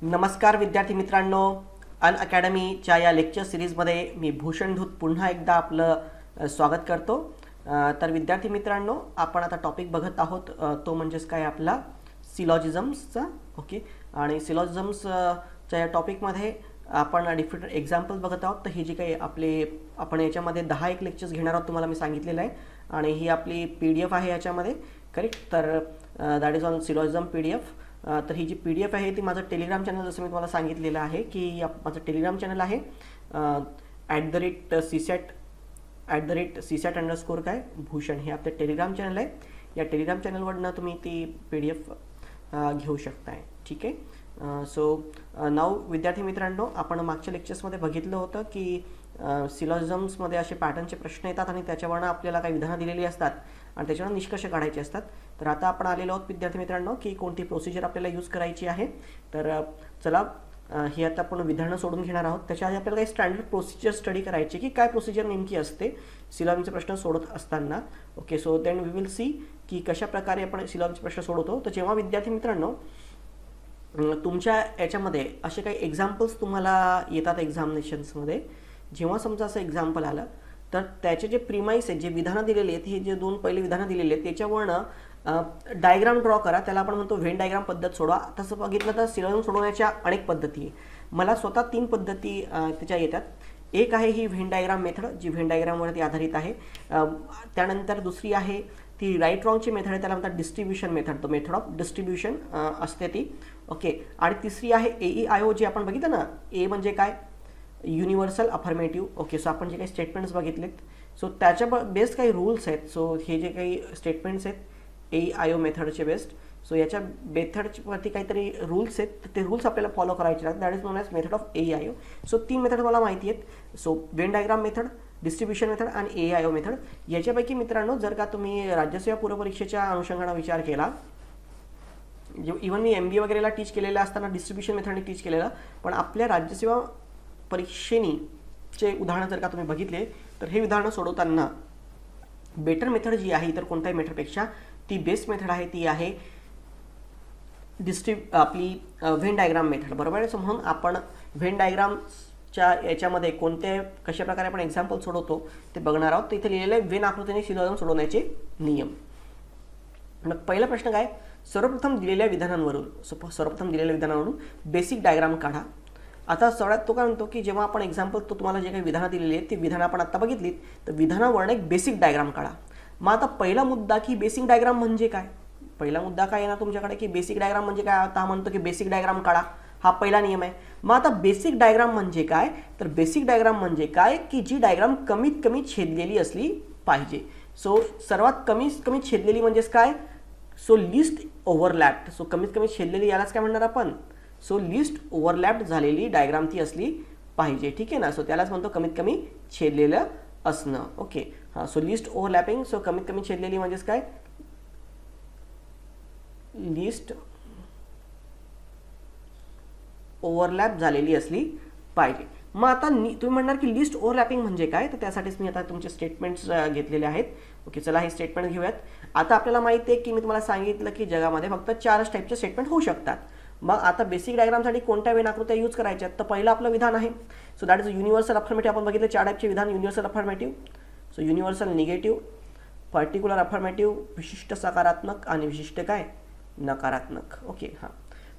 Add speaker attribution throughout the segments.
Speaker 1: नमस्कार विद्यार्थी मित्रांनो, अन अकॅडमीच्या या लेक्चर सिरीजमध्ये मी भूषण धूत पुन्हा एकदा आपलं स्वागत करतो। तर विद्यार्थी मित्रांनो, आपण आता टॉपिक बघत आहोत तो म्हणजेच काय आपला सिलॉजिझम्सचा। ओके, आणि सिलॉजिझम्सच्या या टॉपिकमध्ये आपण डिफरंट एक्झाम्पल्स बघत आहोत। तर ही जी काही आपण याच्यामध्ये 10 लेक्चर्स घेणार आहोत तुम्हाला मी सांगितलेलं आहे, आणि ही आपली PDF आहे याच्यामध्ये, करेक्ट। तर दॅट इज ऑन सिलॉजिझम PDF। तर ही जी PDF आहे ती माझं टेलिग्राम चॅनल, जसं मी तुम्हाला सांगितलेलं आहे की माझं टेलिग्राम चॅनल आहे @CSAT काय भूषण, हे आपलं टेलिग्राम चॅनल आहे। या टेलिग्राम चॅनलवरनं तुम्ही ती PDF घेऊ शकताय, ठीक आहे। सो नाव विद्यार्थी मित्रांनो, आपण मागच्या लेक्चर्समध्ये बघितलं होतं की सिलॉजिझम्समध्ये असे पॅटर्नचे प्रश्न येतात आणि त्याच्यावरनं आपल्याला काही विधानं दिलेली असतात आणि त्याच्यावर निष्कर्ष काढायचे असतात। तर आता आपण आलेलो आहोत विद्यार्थी मित्रांनो की कोणती प्रोसिजर आपल्याला यूज करायची आहे। तर चला, ही आता आपण विधानं सोडून घेणार आहोत। त्याच्या आधी आपल्याला काही स्टँडर्ड प्रोसिजर स्टडी करायची की काय प्रोसिजर नेमकी असते सिलॉजिझमचे प्रश्न सोडत असताना। Okay, so then we will see की कशा प्रकारे आपण सिलॉजिझमचे प्रश्न सोडवतो। तर जेव्हा विद्यार्थी मित्रांनो तुमच्या याच्यामध्ये असे काही एक्झाम्पल्स तुम्हाला येतात एक्झामिनेशन्समध्ये, जेव्हा समजा असं एक्झाम्पल आलं तर त्याचे जे प्रिमाइस आहेत, जे विधानं दिलेली आहेत, हे जे 2 पहिले विधानं दिलेली आहेत त्याच्यावरनं डायग्राम ड्रॉ करा। त्याला आपण म्हणतो व्हेन डायग्राम पद्धत सोडवा। तसं बघितलं तर सिलॉजिझम सोडवण्याच्या अनेक पद्धती आहे। मला स्वतः 3 पद्धती त्याच्या येतात। एक आहे ही व्हेन डायग्राम मेथड, जी व्हेन डायग्रामवरती आधारित आहे। त्यानंतर दुसरी आहे ती राईट रॉंगची मेथड आहे, त्याला म्हणतात डिस्ट्रीब्युशन मेथड, तो मेथड ऑफ डिस्ट्रीब्युशन असते ती। ओके, आणि तिसरी आहे AEIO, जी आपण बघितलं ना। ए म्हणजे काय, युनिव्हर्सल अफर्मेटिव्ह। ओके, सो आपण जे काही स्टेटमेंट्स बघितलेत, सो त्याच्या बेस्ट काही रूल्स आहेत। सो हे जे काही स्टेटमेंट्स आहेत AEIO मेथडचे बेस्ट, सो याच्या मेथडवरती काहीतरी रूल्स आहेत, तर ते रूल्स आपल्याला फॉलो करायचे लागतात। That is non as method of AEIO। So 3 method मला माहिती आहेत। So when diagram method, distribution method आणि AEIO मेथड। याच्यापैकी मित्रांनो जर का तुम्ही राज्यसेवा पूर्वपरीक्षेच्या अनुषंगाने विचार केला, इव्हन मी MBA वगैरेला टीच केलेलं असताना डिस्ट्रीब्युशन मेथडने टीच केलेलं, पण आपल्या राज्यसेवा परीक्षेचे उदाहरणं जर का तुम्ही बघितले तर हे उदाहरणं सोडवताना बेटर मेथड जी आहे इतर कोणत्याही मेथडपेक्षा ती बेस्ट मेथड आहे, ती आहे आपली व्हेन डायग्राम मेथड, बरोबर आहे। सो म्हणून आपण व्हेन डायग्रामच्या याच्यामध्ये कशा प्रकारे आपण एक्झाम्पल सोडवतो ते बघणार आहोत। तर इथे लिहिलेलं आहे व्हेन आकृतीने सिलॉजिझम सोडवण्याचे नियम। मग पहिला प्रश्न काय, सर्वप्रथम दिलेल्या विधानांवरून बेसिक डायग्राम काढा। आता सगळ्यात तो काय म्हणतो की जेव्हा आपण एक्झाम्पल, तो तुम्हाला जे काही विधानं दिलेली आहेत ती विधानं आपण आता बघितलीत, तर विधानावरून एक बेसिक डायग्राम काढा। मग आता पहिला मुद्दा की बेसिक डायग्राम म्हणजे काय, पहिला मुद्दा काय येणार तुमच्याकडे की बेसिक डायग्राम म्हणजे काय। आता म्हणतो की बेसिक डायग्राम काढा, हा पहिला नियम आहे। मग आता बेसिक डायग्राम म्हणजे काय, तर बेसिक डायग्राम म्हणजे काय की जी डायग्राम कमीत कमी छेदलेली असली पाहिजे। सो सर्वात कमी छेदलेली म्हणजेच काय, सो लिस्ट ओव्हरलॅप्ड। सो कमीत कमी छेदलेली यालाच काय म्हणणार आपण, सो लिस्ट ओव्हरलॅप्ड झालेली डायग्राम ती असली पाहिजे, ठीक आहे ना। सो त्यालाच म्हणतो कमीत कमी छेदलेलं असणं। ओके, हां, सो लिस्ट ओव्हरलॅपिंग, सो कमीत कमी छेदलेली म्हणजेच काय, लिस्ट ओव्हरलॅप झालेली असली पाहिजे। मग आता तुम्ही म्हणणार की लिस्ट ओव्हरलॅपिंग म्हणजे काय, तर त्यासाठीच मी आता तुमचे स्टेटमेंट्स घेतलेले आहेत। ओके, चला हे स्टेटमेंट घेऊयात। आता आपल्याला माहिती आहे की मी तुम्हाला सांगितलं की जगामध्ये फक्त 4 टाईपचे स्टेटमेंट होऊ शकतात। मग आता बेसिक डायग्रामसाठी कोणत्या वेन आकृत्या यूज करायच्या, तर पहिलं आपलं विधान आहे, so that is universal affirmative. आपण बघितलं 4 टाईपचे विधान, universal affirmative, so universal negative, particular affirmative, विशिष्ट सकारात्मक आणि विशिष्ट काय नकारात्मक। ओके, हां,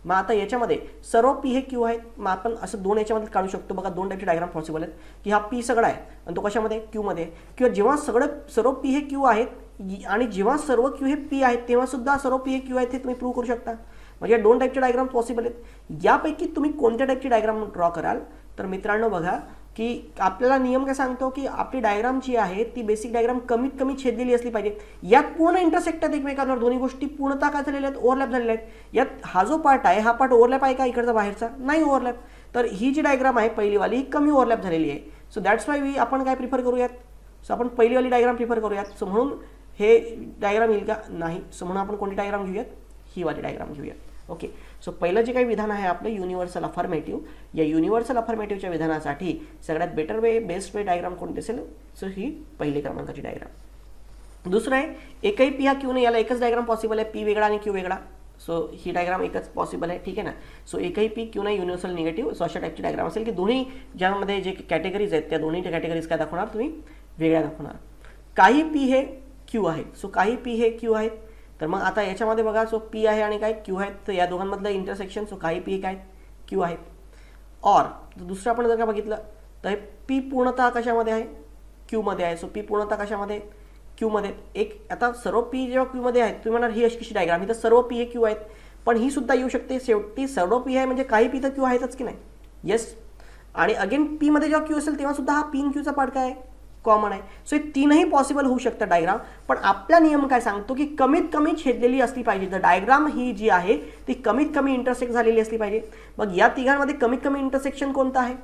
Speaker 1: मग आता याच्यामध्ये सर्व P हे Q आहेत। मग आपण असं 2 याच्यामध्ये काढू शकतो बघा, 2 टाईपचे डायग्राम पॉसिबल आहेत की हा P सगळा आहे आणि तो कशामध्ये, Q मध्ये, किंवा जेव्हा सर्व P हे Q आहेत आणि जेव्हा सर्व Q हे P आहेत तेव्हा सुद्धा सर्व P हे Q आहेत, हे तुम्ही प्रूव्ह करू शकता। म्हणजे 2 टाईपचे डायग्राम पॉसिबल आहेत। यापैकी तुम्ही कोणत्या टाईपची डायग्राम ड्रॉ कराल, तर मित्रांनो बघा की आपल्याला नियम काय सांगतो की आपली डायग्राम जी आहे ती बेसिक डायग्राम कमीत कमी छेदलेली असली पाहिजे। यात पूर्ण इंटरसेक्ट आहेत एकमेकांवर, दोन्ही गोष्टी पूर्णतः काय झालेल्या आहेत, ओव्हरलॅप झालेल्या आहेत। यात हा जो पार्ट आहे हा पार्ट ओव्हरलॅप आहे का इकडचा बाहेरचा, नाही ओव्हरलॅप। तर ही जी डायग्राम आहे पहिलीवाली ही कमी ओव्हरलॅप झालेली आहे। सो दॅट्स वाय आपण काय प्रिफर करूयात, सो आपण पहिलीवाली डायग्राम प्रिफर करूयात। सो म्हणून हे डायग्राम येईल का, नाही। सो म्हणून आपण कोणती डायग्राम घेऊयात, ही वाली डायग्राम घेऊयात। ओके, सो पहिलं जे काही विधान आहे आपलं युनिव्हर्सल अफर्मेटिव्ह, या युनिव्हर्सल अफर्मेटिव्हच्या विधानासाठी सगळ्यात better way, best way diagram कोणती असेल, सो ही पहिली क्रमांकाची डायग्राम। दुसरं आहे एकही P हा Q नाही, याला एकच डायग्राम पॉसिबल आहे, P वेगळा आणि Q वेगळा। सो ही डायग्राम एकच पॉसिबल आहे, ठीक आहे ना. सो एकही पी क्यू नाही युनिव्हर्सल निगेटिव्ह. सो अशा टाईपची डायग्राम असेल की दोन्ही ज्यामध्ये जे कॅटेगरीज आहेत त्या दोन्ही कॅटेगरीज काय दाखवणार तुम्ही वेगळ्या दाखवणार. काही पी हे क्यू आहे. सो काही पी हे क्यू आहेत. तर मग आता याच्यामध्ये बघा, सो पी आहे आणि काय क्यू आहेत, तर या दोघांमधलं इंटरसेक्शन, सो काही पी हे काय क्यू आहेत. और दुसरं आपण जर का बघितलं तर पी पूर्णतः कशामध्ये आहे, क्यूमध्ये आहे. सो पी पूर्णतः कशामध्ये, क्यूमध्ये. एक आता सर्व पी जेव्हा क्यूमध्ये आहेत तुम्ही म्हणणार ही अशी कशी डायग्राम, ही तर सर्व पी हे क्यू आहेत, पण ही सुद्धा येऊ शकते. शेवटी सर्व पी आहे म्हणजे काही पी तर क्यू आहेतच की नाही. येस. आणि अगेन पी मध्ये जेव्हा क्यू असेल तेव्हा सुद्धा हा पी क्यूचा पार्ट काय आहे, कॉमन आहे. सो हे तीनही पॉसिबल होऊ शकतं डायग्राम. पण आपला नियम काय सांगतो की कमीत कमी छेदलेली असली पाहिजे. तर डायग्राम ही जी आहे ती कमीत कमी इंटरसेक्ट झालेली असली पाहिजे. मग या तिघांमध्ये कमीत कमी इंटरसेक्शन कोणतं आहे.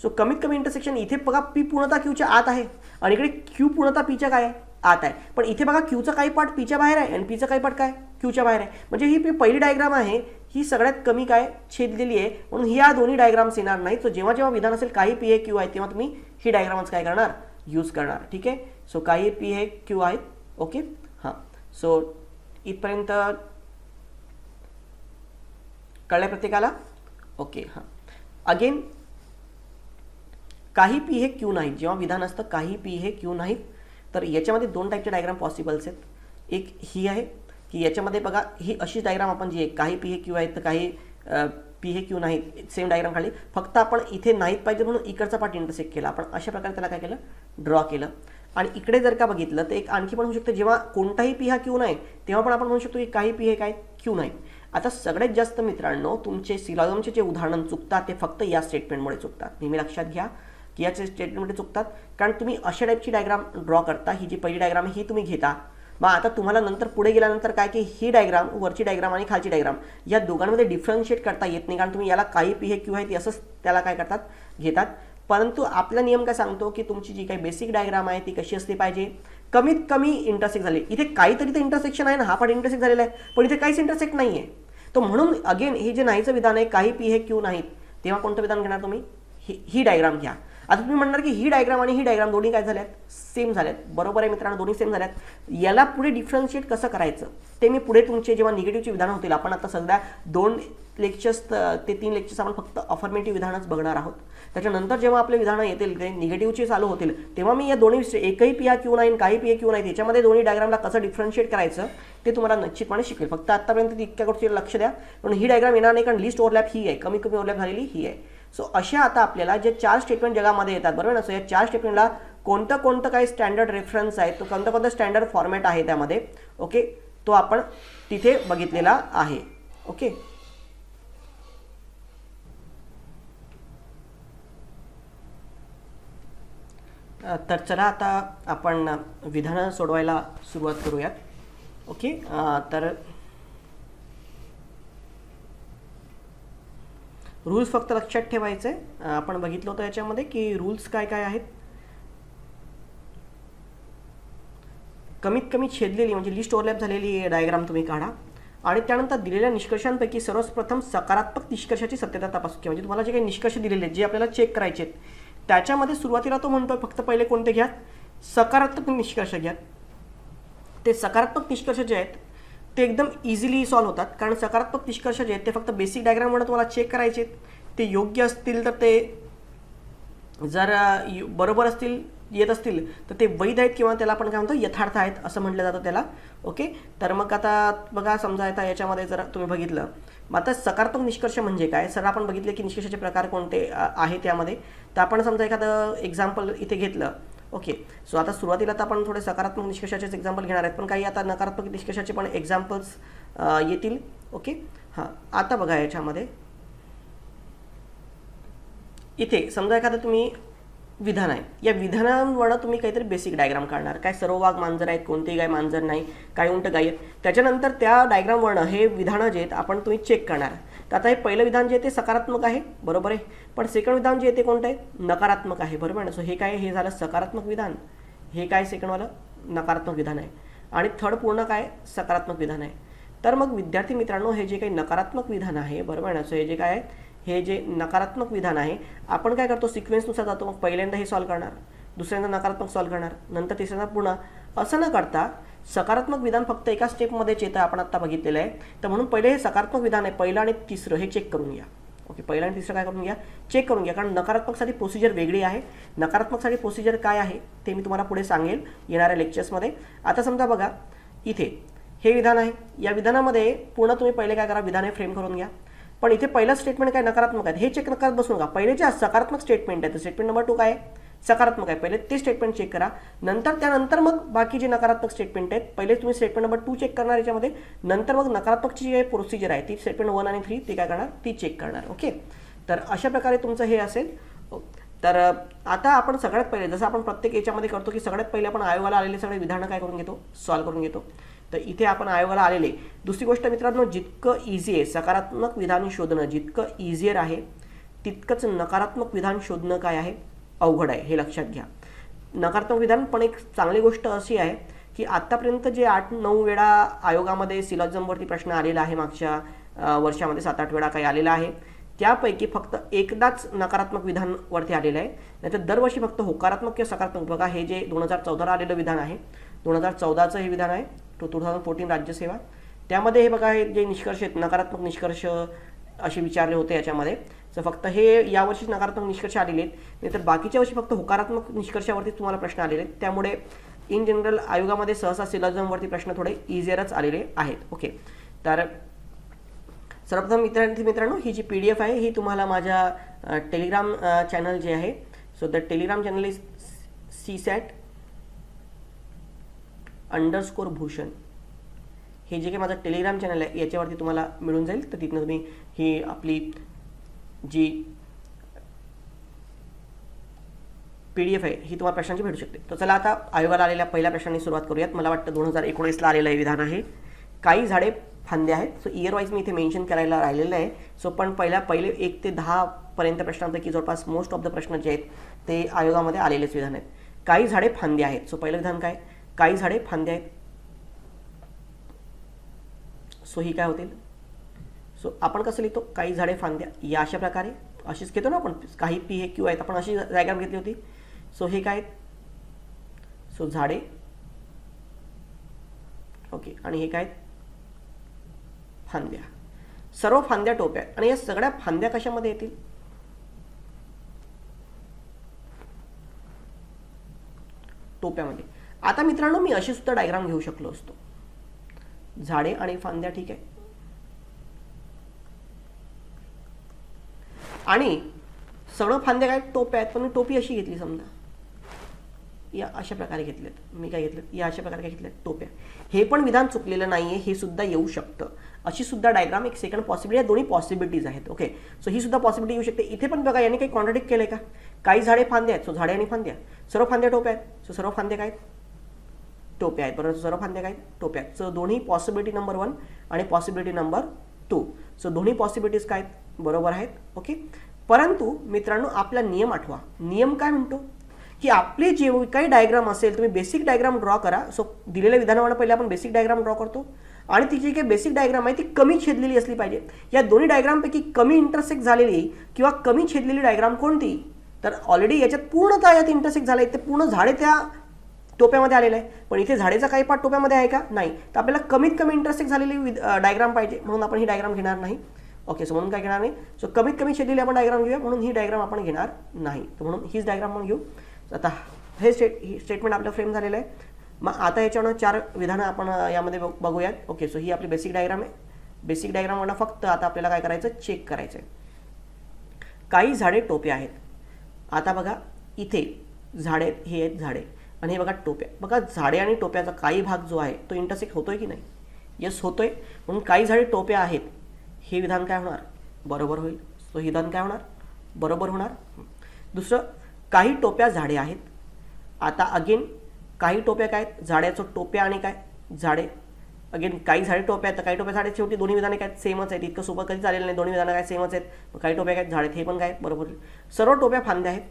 Speaker 1: सो कमीत कमी इंटरसेक्शन इथे बघा पी पूर्णतः क्यूच्या आत आहे आणि इकडे क्यू पूर्णतः पीच्या काय आहे, आत आहे. पण इथे बघा क्यूचा काही पार्ट पीच्या बाहेर आहे आणि पीचा काही पार्ट काय क्यूच्या बाहेर आहे. म्हणजे ही पहिली डायग्राम आहे ही सगळ्यात कमी काय छेदलेली आहे, म्हणून ही या दोन्ही डायग्राम्स येणार नाही. सो जेव्हा जेव्हा विधान असेल काही पी हे क्यू आहे तेव्हा तुम्ही ही डायग्रामच काय करणार, यूज करणार. ठीक आहे. सो काही पी हे क्यू आहेत. ओके. हां. सो इथपर्यंत कळलं प्रत्येकाला. ओके. हां. अगेन काही पी हे क्यू नाहीत. जेव्हा विधान असतं काही पी हे क्यू नाहीत तर याच्यामध्ये दोन टाईपचे डायग्राम पॉसिबल्स आहेत. एक ही आहे की याच्यामध्ये बघा ही अशीच डायग्राम आपण जी आहे काही पी हे क्यू आहेत तर काही पी हे क्यू नाहीत, सेम डायग्राम काढली. फक्त आपण इथे नाहीत पाहिजे म्हणून इकडचा पार्ट इंटरसेक्ट केला. आपण अशा प्रकारे त्याला काय केलं, ड्रॉ केलं. आणि इकडे जर का बघितलं तर एक आणखी पण होऊ शकतं जेव्हा कोणताही पी हा क्यू नाही तेव्हा पण आपण म्हणू शकतो की काही पी हे काय क्यू नाही. आता सगळ्यात जास्त मित्रांनो तुमचे सिलॉजिझमचे जे उदाहरण चुकतात ते फक्त या स्टेटमेंटमुळे चुकतात. नेहमी लक्षात घ्या की याचे स्टेटमेंटमध्ये चुकतात कारण तुम्ही अशा टाईपची डायग्राम ड्रॉ करता. ही जी पहिली डायग्राम आहे ही तुम्ही घेता. मग आता तुम्हाला नंतर पुढे गेल्यानंतर काय की ही डायग्राम वरची डायग्राम आणि खालची डायग्राम या दोघांमध्ये डिफरन्शिएट करता येत नाही कारण तुम्ही याला काही पी हे क्यू आहे ती असंच त्याला काय करतात घेतात. परंतु आपला नियम काय सांगतो की तुमची जी काही बेसिक डायग्राम आहे ती कशी असली पाहिजे, कमीत कमी इंटरसेक्ट झाली. इथे काहीतरी तर इंटरसेक्शन आहे ना, हा पण इंटरसेक्ट झालेला आहे पण इथे काहीच इंटरसेक्ट नाही आहे. तो म्हणून अगेन हे जे नाहीचं विधान आहे काही पी हे क्यू नाहीत तेव्हा कोणतं विधान घेणार तुम्ही, ही डायग्राम घ्या. आता तुम्ही म्हणणार की ही डायग्राम आणि ही डायग्राम दोन्ही काय झाल्यात, सेम झाल्यात. बरोबर आहे मित्रांनो, दोन्ही सेम झाल्यात. याला पुढे डिफरन्शिएट कसं करायचं ते मी पुढे तुमचे जेव्हा निगेटिव्हचे विधान होतील, आपण आता सध्या 2 लेक्चर्स ते 3 लेक्चर्स आपण फक्त अफर्मेटिव्ह विधानच बघणार आहोत. त्याच्यानंतर जेव्हा आपले विधानं येतील ते निगेटिव्हचे चालू होतील तेव्हा मी या दोन्ही एकही पी हा क्यू नाही काही पी हे क्यू नाही याच्यामध्ये दोन्ही डायग्रामला कसं डिफरन्शिएट करायचं ते तुम्हाला निश्चितपणे शिकेल. फक्त आतापर्यंत इतक्या गोष्टी लक्ष द्या. पण ही डायग्राम येणार नाही कारण लिस्ट ओव्हरलॅप ही आहे, कमी कमी ओव्हरलॅप झालेली ही आहे. सो अशा आता आपल्याला जे 4 स्टेटमेंट जगामध्ये येतात बरोबर ना. सो या 4 स्टेटमेंटला कोणतं काही स्टँडर्ड रेफरन्स आहे, तो कोणतं स्टँडर्ड फॉर्मॅट आहे त्यामध्ये. ओके. तो आपण तिथे बघितलेला आहे. ओके. तर चला आता आपण विधानं सोडवायला सुरुवात करूयात. ओके. तर रूल्स फक्त लक्षात ठेवायचे. आपण बघितलं होतं याच्यामध्ये की रूल्स काय काय आहेत. कमीत कमी छेदलेली म्हणजे लिस्ट ओव्हरलॅप झालेली डायग्राम तुम्ही काढा आणि त्यानंतर दिलेल्या निष्कर्षांपैकी सर्वप्रथम सकारात्मक निष्कर्षाची सत्यता तपासू. म्हणजे तुम्हाला जे काही निष्कर्ष दिलेले आहेत जे आपल्याला चेक करायचे आहेत त्याच्यामध्ये सुरुवातीला तो म्हणतो फक्त पहिले कोणते घ्या, सकारात्मक निष्कर्ष घ्या. ते सकारात्मक निष्कर्ष जे आहेत ते एकदम इझिली सॉल्व्ह होतात कारण सकारात्मक निष्कर्ष जे आहेत ते फक्त बेसिक डायग्राममुळे तुम्हाला चेक करायचे आहेत. ते योग्य असतील तर ते जर बरोबर असतील येत असतील तर ते वैध आहेत किंवा त्याला आपण काय म्हणतो यथार्थ आहेत असं म्हटलं जातं त्याला. ओके. तर मग आता बघा समजा आता याच्यामध्ये जर तुम्ही बघितलं मग आता सकारात्मक निष्कर्ष म्हणजे काय, सर आपण बघितले की निष्कर्षाचे प्रकार कोणते आहे त्यामध्ये. तर आपण समजा एखादं एक्झाम्पल इथे घेतलं. ओके. सो आता सुरुवातीला तर आपण थोडे सकारात्मक निष्कर्षाचेच एक्झाम्पल घेणार आहेत पण काही आता नकारात्मक निष्कर्षाचे पण एक्झाम्पल्स येतील. ओके. हां. आता बघा याच्यामध्ये इथे समजा एखादं तुम्ही विधान आहे, या विधानांवर तुम्ही काहीतरी बेसिक डायग्राम काढणार. काय सर्व वाघ मांजर आहेत, कोणतेही गाय मांजर नाही, काय उंट गाय आहेत. त्याच्यानंतर त्या डायग्रामवरनं हे विधानं जे आहेत आपण तुम्ही चेक करणार. तर आता हे पहिलं विधान जे आहे ते सकारात्मक आहे बरोबर आहे, पण सेकंड विधान जे आहे ते कोणतं आहे, नकारात्मक आहे बरोबर आहे. सो हे काय, हे झालं सकारात्मक विधान, हे काय सेकंडवालं नकारात्मक विधान आहे आणि थर्ड पूर्ण काय सकारात्मक विधान आहे. तर मग विद्यार्थी मित्रांनो हे जे काही नकारात्मक विधान आहे बरोबर आहे ना, सो हे जे काय आहे हे जे नकारात्मक विधान आहे आपण काय करतो सिक्वेन्सनुसार जातो. मग पहिल्यांदा हे सॉल्व्ह करणार, दुसऱ्यांदा नकारात्मक सॉल्व्ह करणार, नंतर तिसऱ्यांदा पुन्हा. असं न करता सकारात्मक विधान फक्त एका स्टेपमध्येच येतं, आपण आता बघितलेलं आहे. तर म्हणून पहिले हे सकारात्मक विधान आहे, पहिलं आणि तिसरं हे चेक करून घ्या. ओके, पहिलं आणि तिसरं काय करून घ्या, चेक करून घ्या. कारण नकारात्मकसाठी प्रोसिजर वेगळी आहे. नकारात्मकसाठी प्रोसिजर काय आहे ते मी तुम्हाला पुढे सांगेल येणाऱ्या लेक्चर्समध्ये. आता समजा बघा, इथे हे विधान आहे, या विधानामध्ये पूर्ण तुम्ही पहिले काय करा, विधान हे फ्रेम करून घ्या. पण इथे पहिलं स्टेटमेंट काय नकारात्मक आहे हे चेक करत बसू नका. पहिले जे सकारात्मक स्टेटमेंट आहे, तर स्टेटमेंट नंबर 2 काय आहे, सकारात्मक आहे, पहिले ते स्टेटमेंट चेक करा. त्यानंतर मग बाकी जे नकारात्मक स्टेटमेंट आहेत, पहिले तुम्ही स्टेटमेंट नंबर 2 चेक करणार याच्यामध्ये, नंतर मग नकारात्मकची जी प्रोसिजर आहे ती स्टेटमेंट 1 आणि 3 ती काय करणार, ती चेक करणार. ओके, तर अशा प्रकारे तुमचं हे असेल. तर आता आपण सगळ्यात पहिले, जसं आपण प्रत्येक याच्यामध्ये करतो की सगळ्यात पहिले आपण आयोगाला आलेले सगळे विधानं काय करून घेतो, सॉल्व्ह करून घेतो. तर इथे आपण आयोगाला आलेले. दुसरी गोष्ट मित्रांनो, जितकं इझी आहे सकारात्मक विधान शोधणं, जितकं इझियर आहे तितकंच नकारात्मक विधान शोधणं काय आहे, अवघड आहे, हे लक्षात घ्या. नकारात्मक विधान पण एक चांगली गोष्ट अशी आहे की आत्तापर्यंत जे 8-9 वेळा आयोगामध्ये सिलॉजिझमवरती प्रश्न आलेला आहे, मागच्या वर्षामध्ये 7-8 वेळा काही आलेला आहे, त्यापैकी फक्त एकदाच नकारात्मक विधानवरती आलेलं आहे. नाहीतर दरवर्षी फक्त होकारात्मक किंवा सकारात्मक. बघा, हे जे 2014ला आलेलं विधान आहे, 2014चं हे विधान आहे, 2014 राज्यसेवा, त्यामध्ये हे बघा, हे जे निष्कर्ष आहेत, नकारात्मक निष्कर्ष असे विचारले होते याच्यामध्ये. तर फक्त हे यावर्षी नकारात्मक निष्कर्ष आलेले आहेत, नाहीतर बाकीच्या वर्षी फक्त होकारात्मक निष्कर्षावरती तुम्हाला प्रश्न आलेले आहेत. त्यामुळे इन जनरल आयोगामध्ये सहसा सिलॉजिझमवरती प्रश्न थोडे इझियरच आलेले आहेत. ओके, तर सर्वप्रथम मित्रांनो, ही जी PDF आहे ही तुम्हाला माझ्या टेलिग्राम चॅनल जे आहे, so the Telegram channel is CSAT_भूषण, हे जे काही माझं टेलिग्राम चॅनल आहे याच्यावरती तुम्हाला मिळून जाईल. तर तिथनं तुम्ही ही आपली जी PDF आहे ही तुम्हाला प्रश्नांची भेटू शकते. तर चला आता आयोगाला आलेल्या पहिल्या प्रश्नाने सुरुवात करूयात. मला वाटतं 2019ला आलेलं हे विधान आहे. काही झाडे फांद्या आहेत. सो इयर वाईज मी इथे मेन्शन करायला राहिलेलं आहे. सो पण पहिले 1 ते 10 पर्यंत प्रश्नांपैकी जवळपास मोस्ट ऑफ द प्रश्न जे आहेत ते आयोगामध्ये आलेलेच विधान आहेत. काही झाडे फांद्या आहेत. सो पहिलं विधान काय, काही झाडे फांद्या आहेत. सो ही काय होतील, सो आपण कसं लिहितो, काही झाडे फांद्या, या अशा प्रकारे अशीच घेतो ना आपण, काही P हे Q आहेत, आपण अशी डायग्राम घेतली होती. सो हे काय, सो झाडे. ओके, आणि हे काय, फांद्या. सर्व फांद्या टोप्या, आणि या सगळ्या फांद्या कशामध्ये येतील, टोप्यामध्ये. आता मित्रांनो, मी अशी सुद्धा डायग्राम घेऊ शकलो असतो, झाडे आणि फांद्या, ठीक आहे, आणि सगळं फांद्या काय, टोप्या आहेत, पण मी टोपी अशी घेतली समजा, या अशा प्रकारे घेतलेत. मी काय घेतलेत, या अशा प्रकारे काय घेतलेत, टोप्या. हे पण विधान चुकलेलं नाहीये, हे सुद्धा येऊ शकतं. अशी सुद्धा डायग्राम एक सेकंड पॉसिबिलिटी, या दोन्ही पॉसिबिलिटीज आहेत. ओके, सो ही सुद्धा पॉसिबिलिटी येऊ शकते. इथे पण बघा, यांनी काही कॉन्ट्राडिक्ट केलंय का, काही झाडे फांद्या आहेत, सो झाडे आणि फांद्या. सर्व फांद्या टोप्या आहेत, सो सर्व फांद्या काय, टोप्या आहेत. बरोबर, सर्व फांद्या काय, टोप्या आहेत. सो दोन्ही पॉसिबिलिटी नंबर 1 आणि पॉसिबिलिटी नंबर 2. सो दोन्ही पॉसिबिलिटीज काय बरोबर आहेत. ओके, परंतु मित्रांनो, आपला नियम आठवा. नियम काय म्हणतो की आपले जे काही डायग्राम असेल, तुम्ही बेसिक डायग्राम ड्रॉ करा. सो दिलेल्या विधानामुळे पहिले आपण बेसिक डायग्राम ड्रॉ करतो, आणि ती जी काही बेसिक डायग्राम आहे ती कमी छेदलेली असली पाहिजे. या दोन्ही डायग्रामपैकी कमी इंटरसेक्ट झालेली किंवा कमी छेदलेली डायग्राम कोणती, तर ऑलरेडी याच्यात पूर्णतः यात इंटरसेक्ट झालंय, ते पूर्ण झाडे त्या टोप्यामध्ये आलेलं आहे. पण इथे झाडेचा काही पार्ट टोप्यामध्ये आहे का, नाही. तर आपल्याला कमीत कमी इंटरसेक्ट झालेली डायग्राम पाहिजे, म्हणून आपण ही डायग्राम घेणार नाही. ओके, सो म्हणून काय घेणार नाही, सो कमीत कमी छेदलेली आपण डायग्राम घेऊया, म्हणून ही डायग्राम आपण घेणार नाही. तर म्हणून हीच डायग्राम आपण घेऊ. आता हे स्टेटमेंट आपलं फ्रेम झालेलं आहे. मग आता याच्यावर 4 विधानं आपण यामध्ये बघूयात. ओके, सो ही आपली बेसिक डायग्राम आहे. बेसिक डायग्रामवरनं फक्त आता आपल्याला काय करायचं, चेक करायचं आहे. काही झाडे टोप्या आहेत. आता बघा, इथे झाडे, हे आहेत झाडे, आणि हे बघा टोप्या. बघा, झाडे आणि टोप्याचा काही भाग जो आहे तो इंटरसेक्ट होतोय की नाही, यस होतोय. म्हणून काही झाडे टोप्या आहेत, हे विधान काय होणार, बरोबर होईल. सो हे विधान काय होणार, बरोबर होणार. दुसरं, काही टोप्या झाडे आहेत. आता अगेन काही टोप्या काय, झाडाचं टोप्या आणि काय, झाडे. अगेन काही झाडे टोप्या आहेत, तर काही टोप्या झाडे. शेवटी दोन्ही विधाने काय, सेमच आहेत. इतकं सोबत कधी चालेलं नाही, दोन्ही विधानं काय सेमच आहेत. काही टोप्या काय, झाडे, हे पण काय बरोबर. सर्व टोप्या फांद्या आहेत.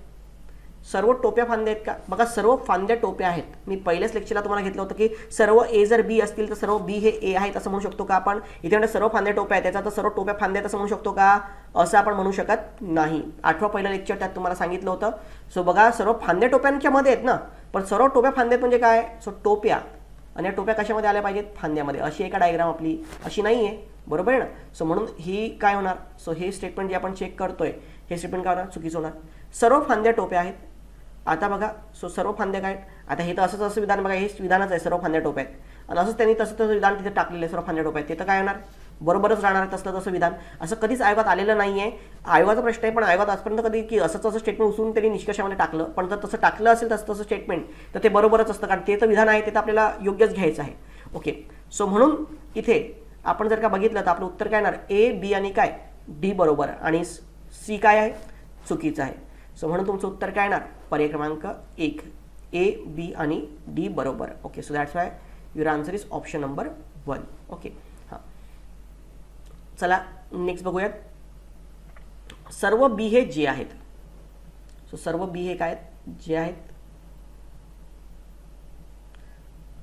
Speaker 1: सर्व टोप्या फांद्या आहेत का, बघा, सर्व फांद्या टोप्या आहेत. मी पहिल्याच लेक्चरला तुम्हाला घेतलं होतं की सर्व ए जर बी असतील तर सर्व बी हे ए आहेत असं म्हणू शकतो का आपण. इथे म्हणजे सर्व फांद्या टोप्या आहेत, त्याचा तर सर्व टोप्या फांद्या आहेत असं म्हणू शकतो का, असं आपण म्हणू शकत नाही. 8वं पहिलं लेक्चर त्यात तुम्हाला सांगितलं होतं. सो बघा, सर्व फांद्या टोप्यांच्या मध्ये आहेत ना, पण सर्व टोप्या फांद्या म्हणजे काय, सो टोप्या आणि या टोप्या कशामध्ये आल्या पाहिजेत, फांद्यामध्ये. अशी एका डायग्राम आपली अशी नाही आहे, बरोबर आहे ना. सो म्हणून ही काय होणार, सो हे स्टेटमेंट जे आपण चेक करतोय हे स्टेटमेंट काय होणार, चुकीचं होणार. सर्व फांद्या टोप्या आहेत. आता बघा, सो सर्व फांद्या काय, आता हे तर असं विधान बघा, हे विधानच आहे, सर्व फांद्या टोप्या आहेत. आणि असंच त्यांनी तसं विधान तिथे टाकलेलं आहे, सर्व फांद्या टोप्या आहेत. ते तर काय होणार, बरोबरच राहणार आहे तसं विधान. असं कधीच आयोगात आलेलं नाही आहे. आयोगाचा प्रश्न आहे, पण आयोगात आजपर्यंत कधी की असं स्टेटमेंट उचलून त्यांनी निष्कर्षामध्ये टाकलं. पण जर तसं टाकलं असेल तसं स्टेटमेंट तर ते बरोबरच असतं, कारण ते तर विधान आहे, ते तर आपल्याला योग्यच घ्यायचं आहे. ओके, सो म्हणून इथे आपण जर का बघितलं तर आपलं उत्तर काय येणार, ए, बी आणि काय, डी बरोबर, आणि सी काय आहे, चुकीचं आहे. सो म्हणून तुमचं उत्तर काय येणार, पर्याय क्रमांक 1, ए, बी आणि डी बरोबर. Okay, so that's why your answer is option number 1. Okay, हां, चला नेक्स्ट बघूयात. सर्व बी हे जे आहेत. सो सर्व बी हे काय आहेत, जे आहेत.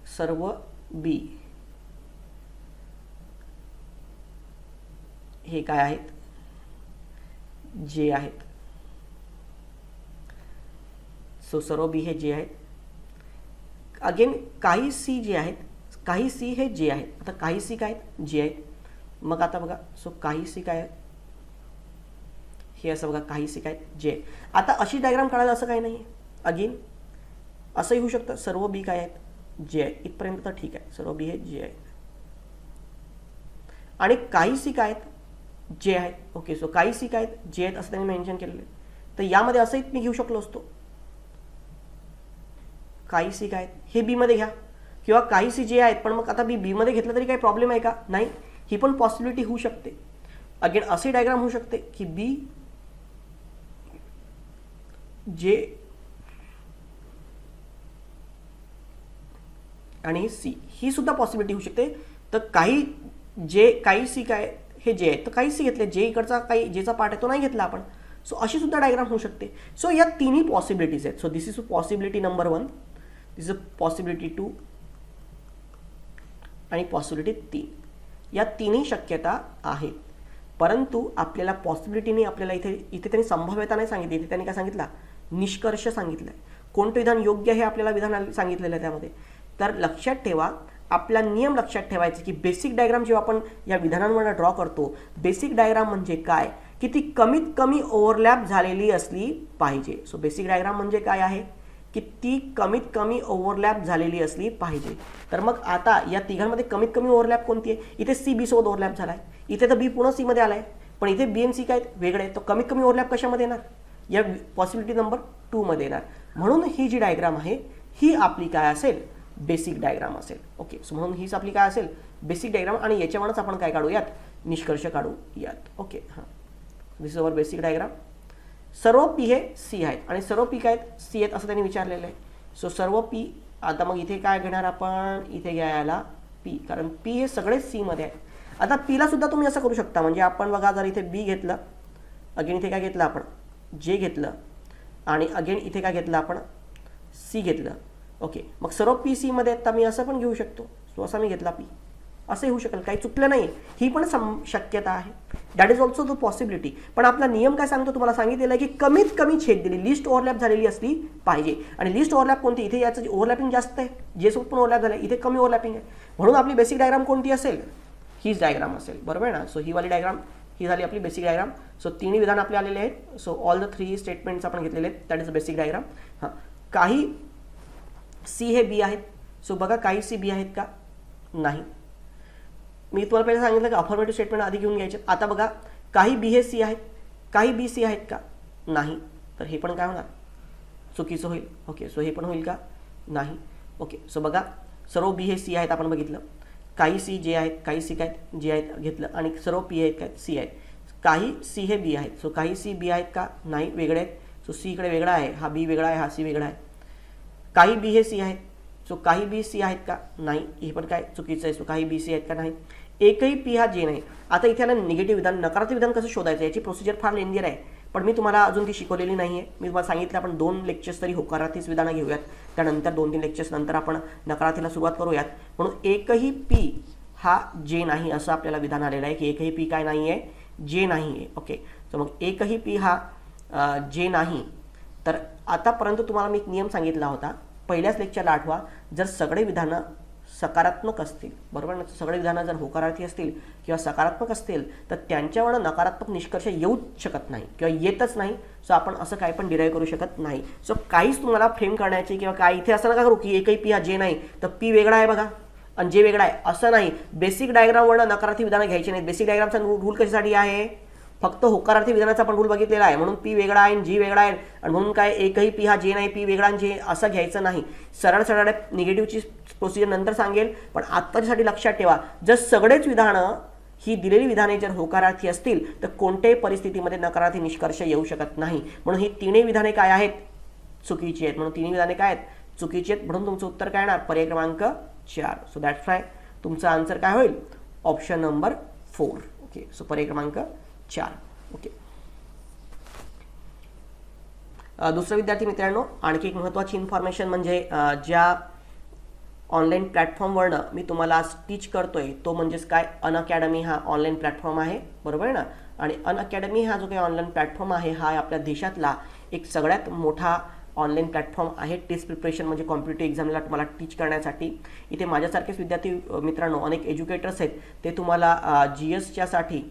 Speaker 1: सर्व बी हे काय आहेत, जे आहेत. सो सर्व बी हे जे आहेत. अगेन काही सी जे आहेत, काही सी हे जे आहेत. आता काही सी काय आहेत, जे आहेत. मग आता बघा, सो काही सी काय आहे, हे असं बघा, काही सी काय जे आहेत. आता अशी डायग्राम काढायला असं काही नाही आहे. अगेन असंही होऊ शकतं, सर्व बी काय आहेत, जे आहेत. इथपर्यंत तर ठीक आहे, सर्व बी हे जे आहेत. आणि काही सी काय आहेत, जे आहेत. ओके, सो काही सी काय आहेत, जे आहेत असं त्यांनी मेन्शन केलेलं आहे. तर यामध्ये असंही मी घेऊ शकलो असतो, काही सी काय आहेत हे बी मध्ये घ्या, किंवा काही सी जे आहेत, पण मग आता बी मध्ये घेतलं तरी काही प्रॉब्लेम आहे का, नाही. ही पण पॉसिबिलिटी होऊ शकते. अगेन असे डायग्राम होऊ शकते की बी जे आणि सी, ही सुद्धा पॉसिबिलिटी होऊ शकते. तर काही जे, काही सी काय हे जे आहेत, तर काही सी घेतले, जे इकडचा काही जेचा पार्ट आहे तो नाही घेतला आपण. सो अशी सुद्धा डायग्राम होऊ शकते. सो या तिन्ही पॉसिबिलिटीज आहेत. So this is possibility number 1, this is possibility 2 आणि पॉसिबिलिटी 3. या तिन्ही शक्यता आहेत. परंतु आपल्याला पॉसिबिलिटीने आपल्याला इथे त्यांनी संभाव्यता नाही सांगितली, इथे त्यांनी काय सांगितलं, निष्कर्ष सांगितलं आहे. कोणतं विधान योग्य हे आपल्याला विधान सांगितलेलं आहे त्यामध्ये. तर लक्षात ठेवा, आपला नियम लक्षात ठेवायचा की बेसिक डायग्राम जेव्हा आपण या विधानांवर ड्रॉ करतो, बेसिक डायग्राम म्हणजे काय की ती कमीत कमी ओव्हरलॅप झालेली असली पाहिजे. सो बेसिक डायग्राम म्हणजे काय आहे की ती कमीत कमी ओव्हरलॅप झालेली असली पाहिजे. तर मग आता या तिघांमध्ये कमीत कमी ओव्हरलॅप कोणती आहे, इथे सी बी सोबत ओव्हरलॅप झाला आहे, इथे तर बी पुन्हा सी मध्ये आला आहे, पण इथे बी आणि सी काय वेगळे आहेत. तो कमीत कमी ओव्हरलॅप कशामध्ये येणार, या पॉसिबिलिटी नंबर 2 मध्ये येणार. म्हणून ही जी डायग्राम आहे ही आपली काय असेल, बेसिक डायग्राम असेल. ओके, सो म्हणून हीच आपली काय असेल, बेसिक डायग्राम. आणि याच्यावरच आपण काय काढूयात, निष्कर्ष काढूयात. ओके, हां, दिस इज अवर बेसिक डायग्राम. सर्व पी हे सी आहेत आणि सर्व पी काय आहेत, सी आहेत असं त्यांनी विचारलेलं आहे. सो सर्व पी, आता मग इथे काय घेणार आपण, इथे घ्यायला पी, कारण पी हे सगळे सी मध्ये आहे. आता पीला सुद्धा तुम्ही असं करू शकता, म्हणजे आपण बघा, जर इथे बी घेतलं, अगेन इथे काय घेतलं आपण, जे घेतलं, आणि अगेन इथे काय घेतलं आपण, सी घेतलं. ओके, मग सर्व पी सी मध्ये आहेत, तर मी असं पण घेऊ शकतो. सो असा मी घेतला पी, असंही होऊ शकेल, काही चुकलं नाही. ही पण शक्यता आहे, that is also the possibility. पण आपला नियम काय सांगतो, तुम्हाला सांगितलेलं आहे की कमीत कमी छेद दिली, लिस्ट ओव्हरलॅप झालेली असली पाहिजे. आणि लिस्ट ओव्हरलॅप कोणती, इथे याचं ओव्हरलॅपिंग जास्त आहे, जे सोबत पण ओव्हरलॅप झालं, इथे कमी ओव्हरलॅपिंग आहे. म्हणून आपली बेसिक डायग्राम कोणती असेल, हीच डायग्राम असेल, बरोबर आहे ना. सो ही वाली डायग्राम ही झाली आपली बेसिक डायग्राम. सो तिन्ही विधान आपले आलेले आहेत. सो ऑल द 3 स्टेटमेंट्स आपण घेतलेले आहेत, that is a basic diagram. हां, काही सी हे बी आहेत. सो बघा, काही सी बी आहेत का, नाही. मी तुम्हाला पहिले सांगितलं की अफर्मेटिव्ह स्टेटमेंट आधी घेऊन घ्यायचे. आता बघा, काही बी हे सी आहेत, काही बी सी आहेत का, नाही. तर हे पण काय होणार, चुकीचं होईल. ओके, सो हे पण होईल का, नाही. ओके, सो बघा, सर्व बी हे सी आहेत आपण बघितलं, काही सी जे आहेत, काही सी काय जे आहेत घेतलं, आणि सर्व पी आहेत काय सी आहेत. काही सी हे बी आहेत. सो काही सी बी आहेत का, नाही, वेगळे आहेत. सो सी इकडे वेगळा आहे, हा बी वेगळा आहे, हा सी वेगळा आहे. काही बी हे सी आहेत. सो काही बी सी आहेत का, नाही, हे पण काय चुकीचं आहे. सो काही बी सी आहेत का, नाही. एकही पी हा जे नाही. आता इथे आला निगेटिव्ह विधान, नकारात्मक विधान कसं शोधायचं, याची प्रोसिजर फार लेंदियर आहे, पण मी तुम्हाला अजून ती शिकवलेली नाही आहे. मी तुम्हाला सांगितलं आपण 2 लेक्चर्स तरी होकारार्थीच विधानं घेऊयात, त्यानंतर 2-3 लेक्चर्स नंतर आपण नकारार्थीला सुरुवात करूयात. म्हणून एकही पी हा जे नाही असं आपल्याला विधान आलेलं आहे की एकही पी काय नाही आहे, जे नाही आहे. ओके, तर मग एकही पी हा जे नाही. तर आतापर्यंत तुम्हाला मी एक नियम सांगितला होता, पहिल्याच लेक्चरला आठवा, जर सगळे विधानं सकारात्मक असतील, बरोबर ना, सगळे विधानं जर होकारार्थी असतील किंवा सकारात्मक असतील तर त्यांच्यावर नकारात्मक निष्कर्ष येऊच शकत नाही किंवा येतच नाही. सो आपण असं काही पण डिराईव्ह करू शकत नाही. सो काहीच तुम्हाला फ्रेम करण्याची किंवा काय इथे असं नका करू की एकही पी हा जे नाही तर पी वेगळा आहे बघा आणि जे वेगळा आहे असं नाही. बेसिक डायग्रामवरनं नकारार्थी विधानं घ्यायची नाहीत. बेसिक डायग्रामचा रूल कशासाठी आहे, फक्त होकारार्थी विधानाचा आपण रूल बघितलेला आहे म्हणून पी वेगळा आहे आणि जी वेगळा आहे आणि म्हणून काय एकही पी हा जे नाही पी वेगळा आणि जे असं घ्यायचं नाही. सरळ सरळ निगेटिव्हची प्रोसिजर नंतर सांगेल पण आत्ताच्यासाठी लक्षात ठेवा, जर सगळेच विधानं ही दिलेली विधाने जर होकारार्थी असतील तर कोणत्याही परिस्थितीमध्ये नकारार्थी निष्कर्ष येऊ शकत नाही. म्हणून ही तिन्ही विधाने काय आहेत, चुकीची आहेत. म्हणून तिन्ही विधाने काय आहेत, चुकीची आहेत. म्हणून तुमचं उत्तर काय येणार, पर्याय क्रमांक 4. सो दॅट्स वाय तुमचा आन्सर काय होईल, ऑप्शन नंबर 4. ओके, सो पर्याय क्रमांक 4. ओके. दुसरं विद्यार्थी मित्रांनो, आणखी एक महत्त्वाची इन्फॉर्मेशन म्हणजे ज्या ऑनलाईन प्लॅटफॉर्मवरनं मी तुम्हाला आज टीच करतोय तो म्हणजेच काय, अनअकॅडमी हा ऑनलाईन प्लॅटफॉर्म आहे, बरोबर आहे ना. आणि अनअकॅडमी हा जो काही ऑनलाईन प्लॅटफॉर्म आहे हा आपल्या देशातला एक सगळ्यात मोठा ऑनलाईन प्लॅटफॉर्म आहे टेस्ट प्रिपरेशन म्हणजे कॉम्पिटिटिव्ह एक्झामला तुम्हाला टीच करण्यासाठी. इथे माझ्यासारखेच विद्यार्थी मित्रांनो अनेक एज्युकेटर्स आहेत, ते तुम्हाला GSच्यासाठी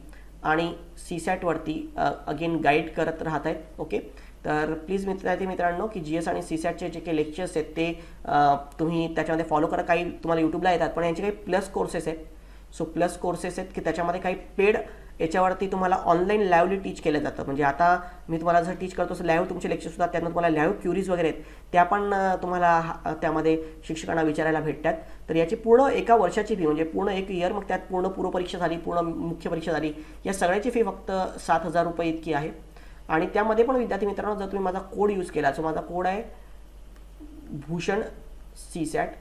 Speaker 1: आणि CSATवरती अगेन गाईड करत राहत आहेत. ओके, तर प्लीज मित्रांनो की GS आणि CSATचे जे काही लेक्चर्स आहेत ते तुम्ही त्याच्यामध्ये फॉलो करा. काही तुम्हाला यूट्यूबला येतात पण यांचे काही प्लस कोर्सेस आहेत. सो प्लस कोर्सेस आहेत की त्याच्यामध्ये काही पेड याच्यावरती तुम्हाला ऑनलाईन लाईव्हली टीच केलं जातं. म्हणजे आता मी तुम्हाला जर टीच करतो लाईव्ह तुमचे लेक्चर्स होतात, त्यांना तुम्हाला लाईव्ह क्युरीज वगैरे आहेत त्या पण तुम्हाला त्यामध्ये शिक्षकांना विचारायला भेटतात. तर याची पूर्ण एका वर्षाची फी म्हणजे पूर्ण 1 इयर, मग त्यात पूर्ण पूर्वपरीक्षा झाली, पूर्ण मुख्य परीक्षा झाली, या सगळ्याची फी फक्त 7,000 रुपये इतकी आहे. आणि त्यामध्ये पण विद्यार्थी मित्रांनो जर तुम्ही माझा कोड यूज केला, सो माझा कोड आहे भूषण CSAT.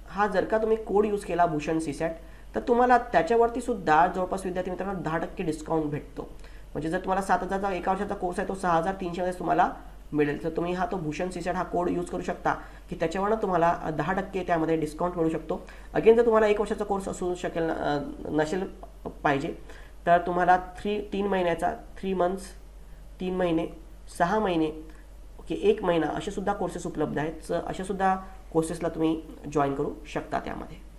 Speaker 1: हा जर का तुम्ही कोड यूज केला भूषण CSAT तर तुम्हाला त्याच्यावरती सुद्धा जवळपास विद्यार्थी मित्रांनो 10% डिस्काउंट भेटतो. म्हणजे जर तुम्हाला 7,000चा एका वर्षाचा कोर्स आहे तो 6,300 मध्ये तुम्हाला मिळेल. तर तुम्ही हा तो भूषण CSAT हा कोड यूज करू शकता की त्याच्यावरनं तुम्हाला 10% त्यामध्ये डिस्काउंट मिळू शकतो. अगेन जर तुम्हाला 1 वर्षाचा कोर्स असू शकेल नसेल पाहिजे तर तुम्हाला 3 महिन्याचा 3 मंथ्स 3 महिने 6 महिने ओके 1 महिना असे सुद्धा कोर्सेस उपलब्ध आहेत. अशा सुद्धा कोर्सेसला तुम्ही जॉईन करू शकता त्यामध्ये.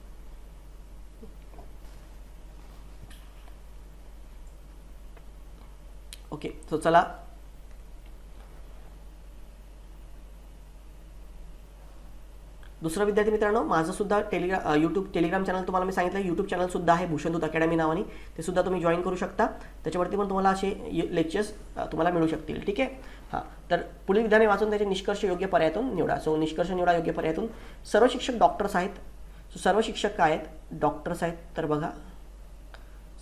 Speaker 1: ओके, सो चला दुसरं विद्यार्थी मित्रांनो, माझं सुद्धा यूट्यूब टेलिग्राम चॅनल तुम्हाला मी सांगितलं यूट्यूब चॅनल सुद्धा आहे भूषणदूत अकॅडमी नावाने, ते सुद्धा तुम्ही जॉईन करू शकता. त्याच्यावरती पण तुम्हाला असे लेक्चर्स तुम्हाला मिळू शकतील. ठीक आहे. हां, तर पुढील विधाने वाचून त्याचे निष्कर्ष योग्य पर्यायातून निवडा. सो निष्कर्ष निवडा योग्य पर्यायातून. सर्व शिक्षक डॉक्टर्स आहेत. सो सर्व शिक्षक काय आहेत, डॉक्टर्स आहेत. तर बघा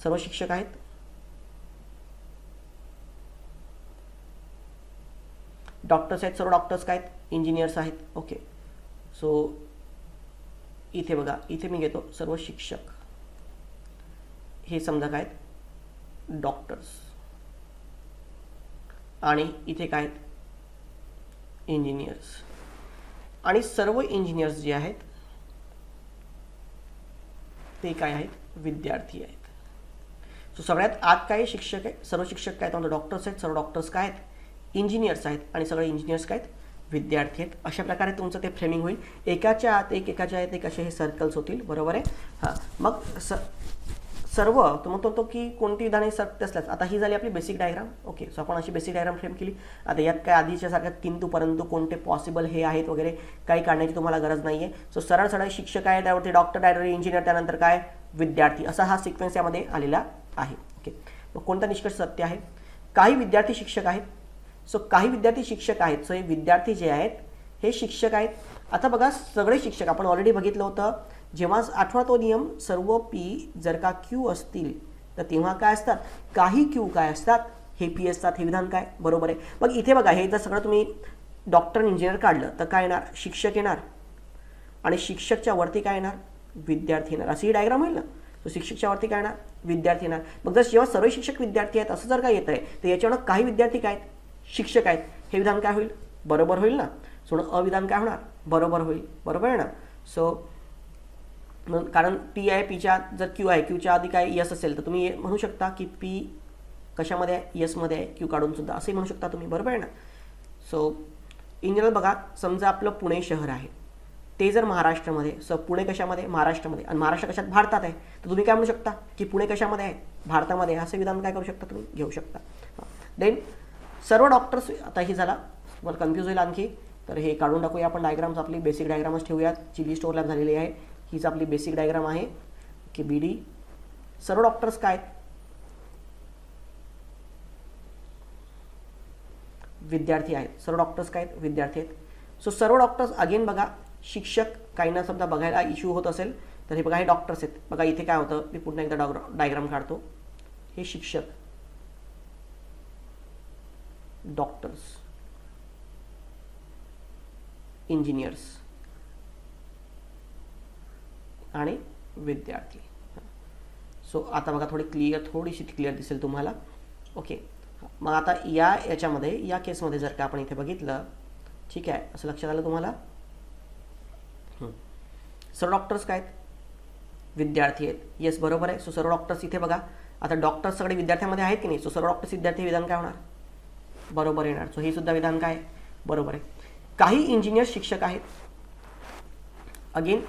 Speaker 1: सर्व शिक्षक आहेत, डॉक्टर्स आहेत. सर्व डॉक्टर्स काय आहेत, इंजिनियर्स आहेत. ओके, सो इथे बघा, इथे मी घेतो सर्व शिक्षक, हे समजा काय आहेत, डॉक्टर्स. आणि इथे काय आहेत, इंजिनियर्स. आणि सर्व इंजिनियर्स जे आहेत ते काय आहेत, विद्यार्थी आहेत. सो सगळ्यात आत काय शिक्षक आहे, सर्व शिक्षक काय आहेत, डॉक्टर्स आहेत. सर्व डॉक्टर्स काय आहेत, इंजिनियर्स आहेत. आणि सगळे इंजिनियर्स काय आहेत, विद्यार्थी आहेत. अशा प्रकारे तुमचं ते फ्रेमिंग होईल. एकाच्या आत एक, एकाच्या आत एक असे हे सर्कल्स होतील. बरोबर आहे. हां, मग सर्व तो म्हणतो की कोणती विधाने सत्य असल्यास. आता ही झाली आपली बेसिक डायग्राम. ओके, सो आपण अशी बेसिक डायग्राम फ्रेम केली. आता यात काय आधीच्या सारख्या किंतु परंतु कोणते पॉसिबल हे आहेत वगैरे काही काढण्याची तुम्हाला गरज नाही आहे. सो सरळ सरळ शिक्षक आहे, त्यावरती डॉक्टर, डायरेक्टर, इंजिनियर, त्यानंतर काय विद्यार्थी, असा हा सिक्वेन्स यामध्ये आलेला आहे. ओके, मग कोणता निष्कर्ष सत्य आहे, काही विद्यार्थी शिक्षक आहेत. सो काही विद्यार्थी शिक्षक आहेत. सो हे विद्यार्थी जे आहेत हे शिक्षक आहेत. आता बघा सगळे शिक्षक आपण ऑलरेडी बघितलं होतं, जेव्हा आठवा तो नियम, सर्व पी जर का क्यू असतील तर तेव्हा काय असतात, काही क्यू काय असतात, हे पी असतात. हे विधान काय बरोबर आहे. मग इथे बघा हे जर सगळं तुम्ही डॉक्टर इंजिनियर काढलं तर काय येणार, शिक्षक येणार. आणि शिक्षकच्या वरती काय येणार, विद्यार्थी येणार. अशी ही डायग्राम होईल ना. तो शिक्षकच्या वरती काय येणार, विद्यार्थी येणार. मग जर जेव्हा सर्व शिक्षक विद्यार्थी आहेत असं जर काय येत आहे तर याच्यावर काही विद्यार्थी काय आहेत, शिक्षक आहेत. हे विधान काय होईल, बरोबर होईल ना. सो अविधान काय होणार, बरोबर होईल. बरोबर आहे ना. सो कारण पी आहे, पीच्या जर क्यू आहे, क्यूच्या आधी काय यस असेल तर तुम्ही म्हणू शकता की पी कशामध्ये आहे, यसमध्ये आहे, क्यू काढून सुद्धा असंही म्हणू शकता तुम्ही. बरोबर आहे ना. सो इन जनरल बघा, समजा आपलं पुणे शहर आहे. ते जर महाराष्ट्रामध्ये, पुणे कशामध्ये, महाराष्ट्रामध्ये, आणि महाराष्ट्र कशात, भारतात आहे, तर तुम्ही काय म्हणू शकता की पुणे कशामध्ये आहे, भारतामध्ये, असं विधान काय करू शकता तुम्ही घेऊ शकता. देन सर्व डॉक्टर्स, आता ही झाला, मला कन्फ्यूज होईल आणखी, तर हे काढून टाकूया आपण. डायग्राम्स आपली बेसिक डायग्रामच ठेवूयात, जी लिस्ट ओव्हरलॅप झालेली आहे, हीच आपली बेसिक डायग्राम आहे की BD. सर्व डॉक्टर्स काय आहेत, विद्यार्थी आहेत. सर्व डॉक्टर्स काय आहेत, विद्यार्थी आहेत. सो सर्व डॉक्टर्स अगेन बघा, शिक्षक काहींना समजा बघायला इश्यू होत असेल तर हे बघा, हे डॉक्टर्स आहेत. बघा इथे काय होतं, मी पुन्हा एकदा डायग्राम काढतो. हे शिक्षक, डॉक्टर्स, इंजिनियर्स आणि विद्यार्थी. सो आता बघा थोडीशी क्लिअर दिसेल तुम्हाला. ओके, मग आता याच्यामध्ये, या केसमध्ये जर का आपण इथे बघितलं, ठीक आहे, असं लक्षात आलं तुम्हाला. सर्व डॉक्टर्स काय आहेत, विद्यार्थी आहेत. येस, बरोबर आहे. सो सर्व डॉक्टर्स इथे बघा, आता डॉक्टर्स सगळे विद्यार्थ्यांमध्ये आहेत की नाही. सो सर्व डॉक्टर्स विद्यार्थी, विधान काय होणार, बरोबर येणार. सो हे सुद्धा विधान काय, बरोबर आहे. काही इंजिनियर शिक्षक आहेत. अगेन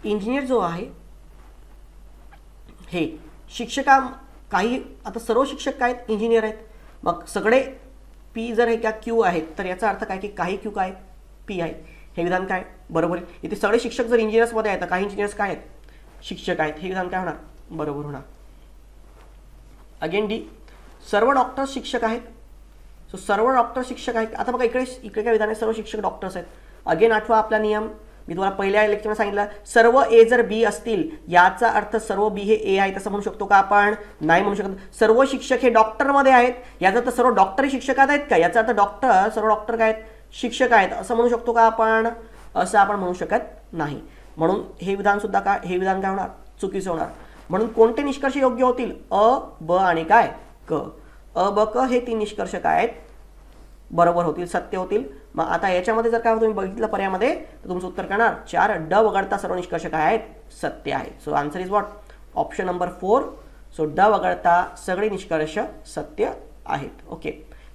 Speaker 1: इंजिनियर जो आहे हे शिक्षका, काही आता सर्व शिक्षक काय आहेत, इंजिनियर आहेत. मग सगळे P जर हे क्या Q आहेत, तर याचा अर्थ काय की काही Q काय P आहेत. हे विधान काय, बरोबर आहे. इथे सगळे शिक्षक जर इंजिनियर्समध्ये आहेत तर काही इंजिनियर्स काय आहेत, शिक्षक आहेत. हे विधान काय होणार, बरोबर होणार. अगेन D, सर्व डॉक्टर्स शिक्षक आहेत. सो सर्व डॉक्टर शिक्षक आहेत. आता बघा इकडे काय विधान आहे, सर्व शिक्षक डॉक्टर्स आहेत. अगेन आठवा आपला नियम, मी तुम्हाला पहिल्या लेक्चरमध्ये सांगितलं, सर्व A जर B असतील, याचा अर्थ सर्व B हे A आहेत असं म्हणू शकतो का आपण, नाही म्हणू शकत. सर्व शिक्षक हे डॉक्टरमध्ये आहेत, याचा अर्थ सर्व डॉक्टर शिक्षकात आहेत का, याचा अर्थ सर्व डॉक्टर काय आहेत, शिक्षक आहेत असं म्हणू शकतो का आपण, असं आपण म्हणू शकत नाही. म्हणून हे विधान सुद्धा काय, हे विधान काय होणार, चुकीचं होणार. म्हणून कोणते निष्कर्ष योग्य होतील, अ, ब आणि काय, क. अ, ब, क हे 3 निष्कर्ष काय आहेत, बरोबर होतील, सत्य होतील. मग आता याच्यामध्ये जर काय तुम्ही बघितलं पर्यामध्ये, तर तुमचं उत्तर काय येणार, 4. ड वगळता सर्व निष्कर्ष काय आहेत, सत्य आहेत. So answer is what, option number 4. So ड वगळता सगळे निष्कर्ष सत्य आहेत. ओके,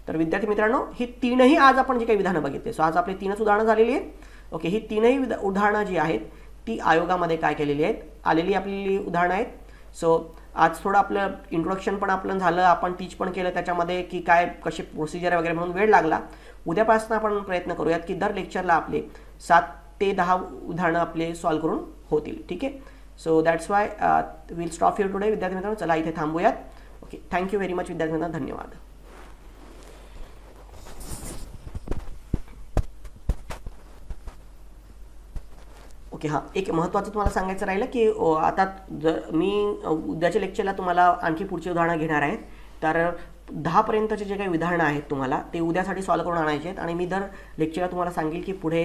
Speaker 1: तर विद्यार्थी मित्रांनो, ही 3ही आज आपण जी काही विधानं बघितली, सो आज आपली 3च उदाहरणं झालेली आहेत. ओके, ही 3ही उदाहरणं जी आहेत ती आयोगामध्ये काय केलेली आहेत, आलेली आपली उदाहरणं आहेत. सो आज थोडं आपलं इंट्रोडक्शन पण आपलं झालं, आपण टीच पण केलं त्याच्यामध्ये की काय कशी प्रोसिजर वगैरे म्हणून वेळ लागला. उद्यापासून आपण प्रयत्न करूयात की दर लेक्चरला आपले 7 ते 10 उदाहरणं आपले सॉल्व करून होतील. ठीक आहे, so that's why will stop here today. विद्यार्थी मित्रांनो, चला इथे थांबूयात. ओके, थँक्यू व्हेरी मच विद्यार्थी मित्रांनो, धन्यवाद. ओके, हां, एक महत्त्वाचं तुम्हाला सांगायचं राहिलं की आता जर मी उद्याच्या लेक्चरला तुम्हाला आणखी पुढची उदाहरणं घेणार आहे, तर 10पर्यंतचे जे काही उदाहरणं आहेत तुम्हाला ते उद्यासाठी सॉल्व करून आणायचे आहेत. आणि मी दर लेक्चरला तुम्हाला सांगेल की पुढे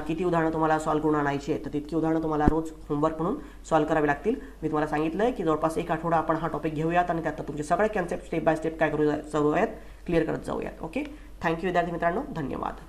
Speaker 1: किती उदाहरणं तुम्हाला सॉल्व करून आणायची आहेत, तर तितकी उदाहरणं तुम्हाला रोज होमवर्क म्हणून सॉल्व करावी लागतील. मी तुम्हाला सांगितलं आहे की जवळपास 1 आठवडा आपण हा टॉपिक घेऊयात आणि त्यात तुमचे सगळे कन्सेप्ट स्टेप बाय स्टेप काय करूयात, क्लिअर करत जाऊयात. ओके, थँक्यू विद्यार्थी मित्रांनो, धन्यवाद.